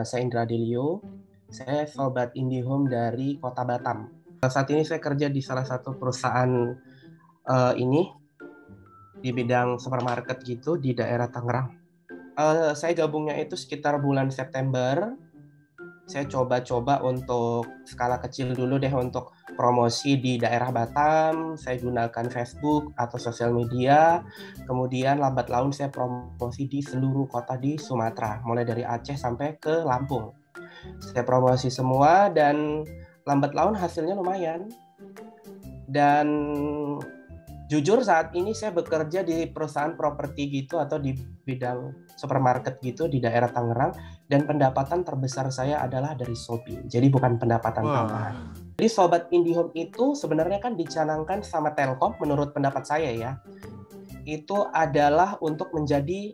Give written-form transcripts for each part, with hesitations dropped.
Saya Indra Delio. Saya sobat IndiHome dari Kota Batam. Saat ini saya kerja di salah satu perusahaan ini di bidang supermarket gitu di daerah Tangerang. Saya gabungnya itu sekitar bulan September. Saya coba-coba untuk skala kecil dulu deh untuk promosi di daerah Batam. Saya gunakan Facebook atau sosial media. Kemudian lambat laun saya promosi di seluruh kota di Sumatera, mulai dari Aceh sampai ke Lampung. Saya promosi semua dan lambat laun hasilnya lumayan. Dan jujur saat ini saya bekerja di perusahaan properti gitu atau di bidang supermarket gitu di daerah Tangerang, dan pendapatan terbesar saya adalah dari Shopee. Jadi bukan pendapatan tambahan. Jadi Sobat IndiHome itu sebenarnya kan dicanangkan sama Telkom menurut pendapat saya ya. Itu adalah untuk menjadi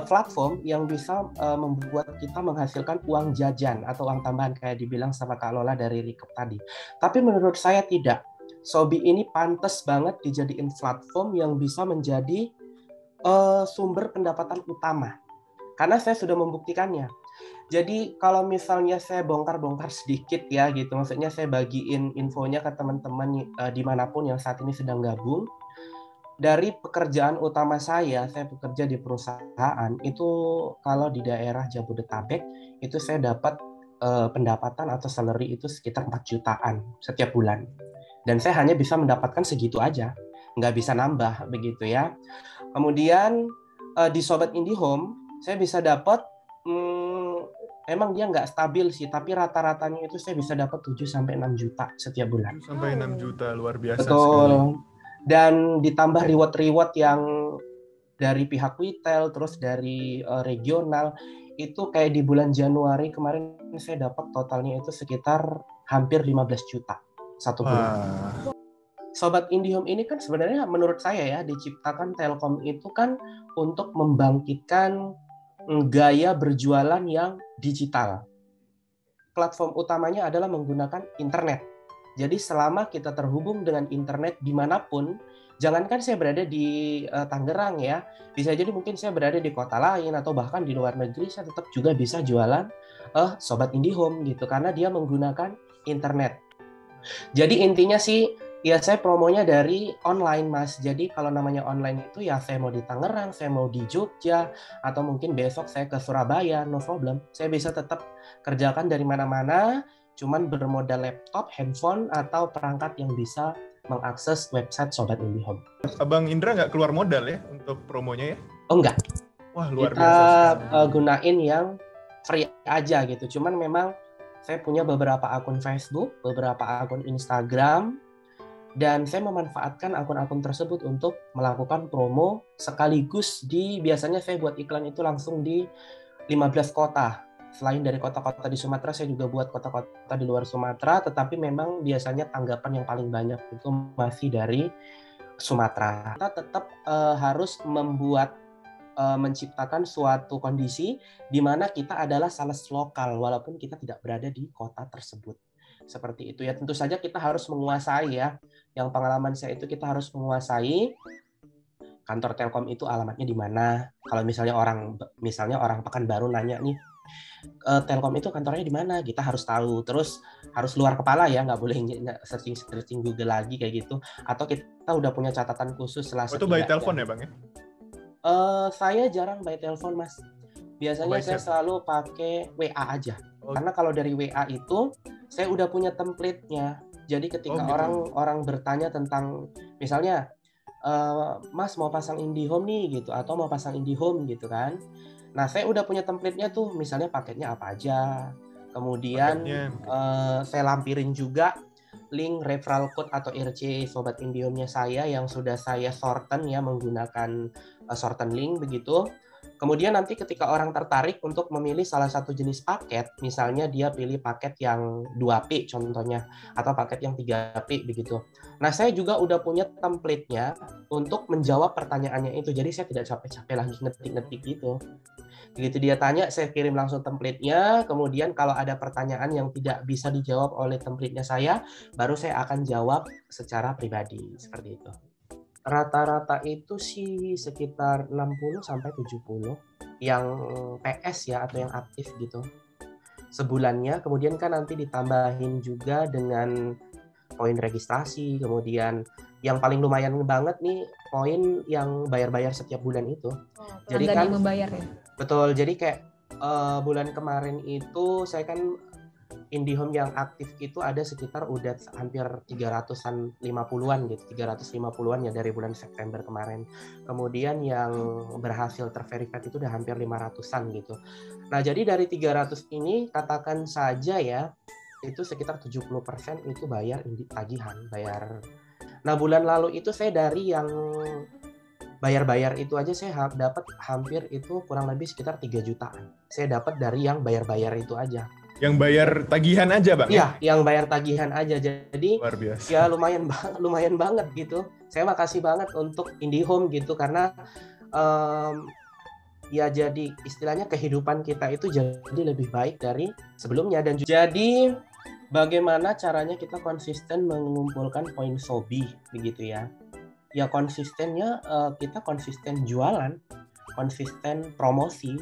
platform yang bisa membuat kita menghasilkan uang jajan atau uang tambahan kayak dibilang sama Kak Lola dari Recap tadi. Tapi menurut saya tidak. Shopee ini pantas banget dijadiin platform yang bisa menjadi sumber pendapatan utama. Karena saya sudah membuktikannya. Jadi kalau misalnya saya bongkar-bongkar sedikit ya gitu, maksudnya saya bagiin infonya ke teman-teman dimanapun yang saat ini sedang gabung. Dari pekerjaan utama saya bekerja di perusahaan itu kalau di daerah Jabodetabek itu saya dapat pendapatan atau salary itu sekitar 4 jutaan setiap bulan. Dan saya hanya bisa mendapatkan segitu aja, nggak bisa nambah begitu ya. Kemudian di Sobat IndiHome saya bisa dapat emang dia nggak stabil sih, tapi rata-ratanya itu saya bisa dapat 7-6 juta setiap bulan. 7-6 juta, luar biasa. Betul. Sekali. Dan ditambah reward-reward yang dari pihak retail, terus dari regional, itu kayak di bulan Januari kemarin saya dapat totalnya itu sekitar hampir 15 juta satu bulan. Sobat IndiHome ini kan sebenarnya menurut saya ya diciptakan Telkom itu kan untuk membangkitkan gaya berjualan yang digital. Platform utamanya adalah menggunakan internet. Jadi selama kita terhubung dengan internet dimanapun, jangankan saya berada di Tangerang ya, bisa jadi mungkin saya berada di kota lain atau bahkan di luar negeri, saya tetap juga bisa jualan Sobat IndiHome gitu, karena dia menggunakan internet. Jadi intinya sih, ya saya promonya dari online Mas. Jadi kalau namanya online itu ya saya mau di Tangerang, saya mau di Jogja, atau mungkin besok saya ke Surabaya, no problem. Saya bisa tetap kerjakan dari mana-mana, cuman bermodal laptop, handphone, atau perangkat yang bisa mengakses website Sobat IndiHome. Abang Indra nggak keluar modal ya untuk promonya ya? Oh enggak. Wah, luar kita biasa. Gunain yang free aja gitu. Cuman memang saya punya beberapa akun Facebook, beberapa akun Instagram, dan saya memanfaatkan akun-akun tersebut untuk melakukan promo sekaligus biasanya saya buat iklan itu langsung di 15 kota. Selain dari kota-kota di Sumatera, saya juga buat kota-kota di luar Sumatera, tetapi memang biasanya tanggapan yang paling banyak itu masih dari Sumatera. Kita tetap harus menciptakan suatu kondisi di mana kita adalah sales lokal walaupun kita tidak berada di kota tersebut. Seperti itu ya. Tentu saja kita harus menguasai ya. Yang pengalaman saya itu kita harus menguasai kantor Telkom itu alamatnya di mana. Kalau misalnya orang Pekanbaru nanya nih, Telkom itu kantornya di mana? Kita harus tahu. Terus harus luar kepala ya, nggak boleh searching Google lagi kayak gitu. Atau kita udah punya catatan khusus lah. Itu by telepon ya Bang ya? Saya jarang by telepon Mas. Biasanya saya selalu pakai WA aja. Karena kalau dari WA itu saya udah punya template-nya. Jadi ketika orang bertanya tentang misalnya Mas mau pasang IndiHome nih gitu, atau mau pasang IndiHome gitu kan. Nah, saya udah punya template-nya tuh, misalnya paketnya apa aja. Kemudian saya lampirin juga link referral code atau RC Sobat IndiHome-nya saya yang sudah saya shorten ya menggunakan shorten link begitu. Kemudian nanti ketika orang tertarik untuk memilih salah satu jenis paket, misalnya dia pilih paket yang 2P contohnya, atau paket yang 3P begitu. Nah, saya juga udah punya template-nya untuk menjawab pertanyaannya itu. Jadi saya tidak capek-capek lagi ngetik-ngetik gitu. Begitu dia tanya, saya kirim langsung template-nya. Kemudian kalau ada pertanyaan yang tidak bisa dijawab oleh template-nya saya, baru saya akan jawab secara pribadi. Seperti itu. Rata-rata itu sih sekitar 60 sampai 70 yang PS ya atau yang aktif gitu sebulannya. Kemudian kan nanti ditambahin juga dengan poin registrasi, kemudian yang paling lumayan banget nih poin yang bayar-bayar setiap bulan itu. Jadi kan membayar ya. Betul. Jadi kayak bulan kemarin itu saya kan IndiHome yang aktif itu ada sekitar udah hampir 300-an 50-an gitu, 350-an ya dari bulan September kemarin. Kemudian yang berhasil terverified itu udah hampir 500-an gitu. Nah, jadi dari 300 ini katakan saja ya, itu sekitar 70% itu bayar tagihan, bayar. Nah, bulan lalu itu saya dari yang bayar-bayar itu aja saya dapat hampir itu kurang lebih sekitar 3 jutaan. Saya dapat dari yang bayar-bayar itu aja. Yang bayar tagihan aja, Bang? Iya, yang bayar tagihan aja. Jadi luar biasa. Ya lumayan banget gitu. Saya makasih banget untuk IndiHome gitu karena ya jadi istilahnya kehidupan kita itu jadi lebih baik dari sebelumnya. Dan jadi bagaimana caranya kita konsisten mengumpulkan poin SOBI begitu ya. Ya konsistennya kita konsisten jualan, konsisten promosi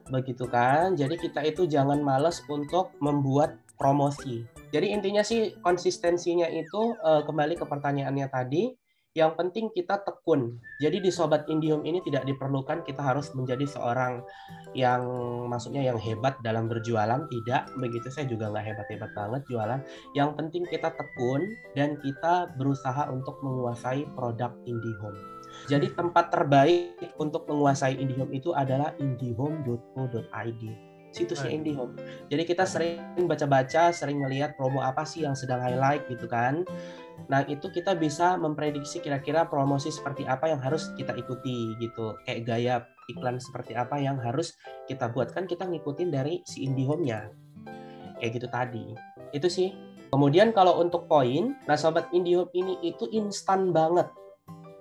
begitu kan. Jadi kita itu jangan malas untuk membuat promosi. Jadi intinya sih konsistensinya itu kembali ke pertanyaannya tadi, yang penting kita tekun. Jadi di Sobat IndiHome ini tidak diperlukan kita harus menjadi seorang yang maksudnya yang hebat dalam berjualan, tidak begitu. Saya juga nggak hebat-hebat banget jualan. Yang penting kita tekun dan kita berusaha untuk menguasai produk IndiHome. Jadi tempat terbaik untuk menguasai IndiHome itu adalah indihome.co.id, situsnya IndiHome. Jadi kita sering baca-baca, sering melihat promo apa sih yang sedang highlight gitu kan. Nah itu kita bisa memprediksi kira-kira promosi seperti apa yang harus kita ikuti gitu. Kayak gaya iklan seperti apa yang harus kita buat, kan kita ngikutin dari si IndiHome-nya. Kayak gitu tadi. Itu sih. Kemudian kalau untuk poin, nah Sobat IndiHome ini itu instan banget.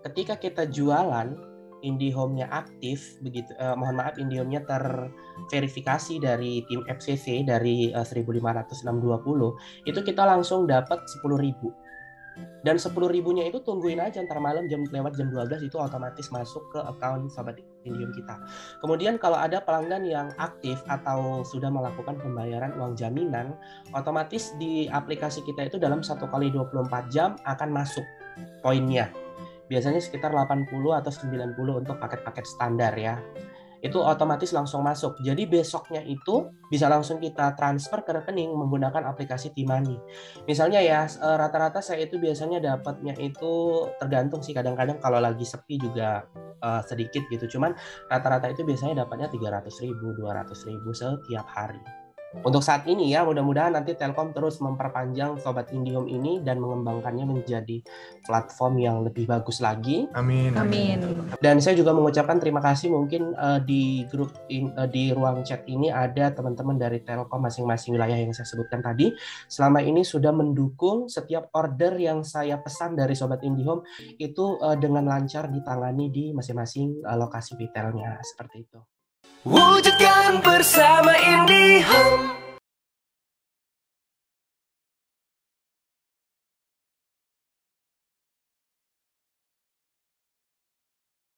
Ketika kita jualan, IndiHome-nya aktif, begitu. Mohon maaf, IndiHome-nya terverifikasi dari tim FCC dari 1.500-620, itu kita langsung dapat 10.000. Dan 10.000-nya itu tungguin aja ntar malam lewat jam 12 itu otomatis masuk ke account Sobat IndiHome kita. Kemudian kalau ada pelanggan yang aktif atau sudah melakukan pembayaran uang jaminan, otomatis di aplikasi kita itu dalam 1 kali 24 jam akan masuk poinnya. Biasanya sekitar 80 atau 90 untuk paket-paket standar ya. Itu otomatis langsung masuk. Jadi besoknya itu bisa langsung kita transfer ke rekening menggunakan aplikasi T-Money. Misalnya ya, rata-rata saya itu biasanya dapatnya itu tergantung sih, kadang-kadang kalau lagi sepi juga sedikit gitu. Cuman rata-rata itu biasanya dapatnya 300.000, 200.000 setiap hari. Untuk saat ini ya, mudah-mudahan nanti Telkom terus memperpanjang Sobat IndiHome ini dan mengembangkannya menjadi platform yang lebih bagus lagi. Amin. Dan saya juga mengucapkan terima kasih, mungkin di grup di ruang chat ini ada teman-teman dari Telkom masing-masing wilayah yang saya sebutkan tadi. Selama ini sudah mendukung setiap order yang saya pesan dari Sobat IndiHome itu dengan lancar ditangani di masing-masing lokasi retailnya, seperti itu. Wujudkan bersama IndiHome.